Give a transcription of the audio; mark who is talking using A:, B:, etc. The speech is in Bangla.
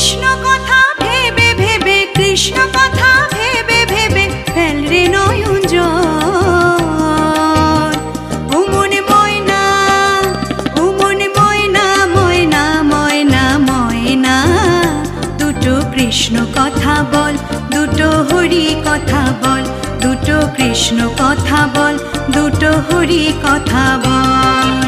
A: কৃষ্ণ কথা ভেবে ভেবে, কৃষ্ণ কথা ভেবে ভেবে ফেল রে নয়ন জল। ও মনে ময়না, ও মনে ময়না, ময়না ময়না ময়না, দুটো কৃষ্ণ কথা বল, দুটো হরি কথা বল, দুটো কৃষ্ণ কথা বল, দুটো হরি কথা বল।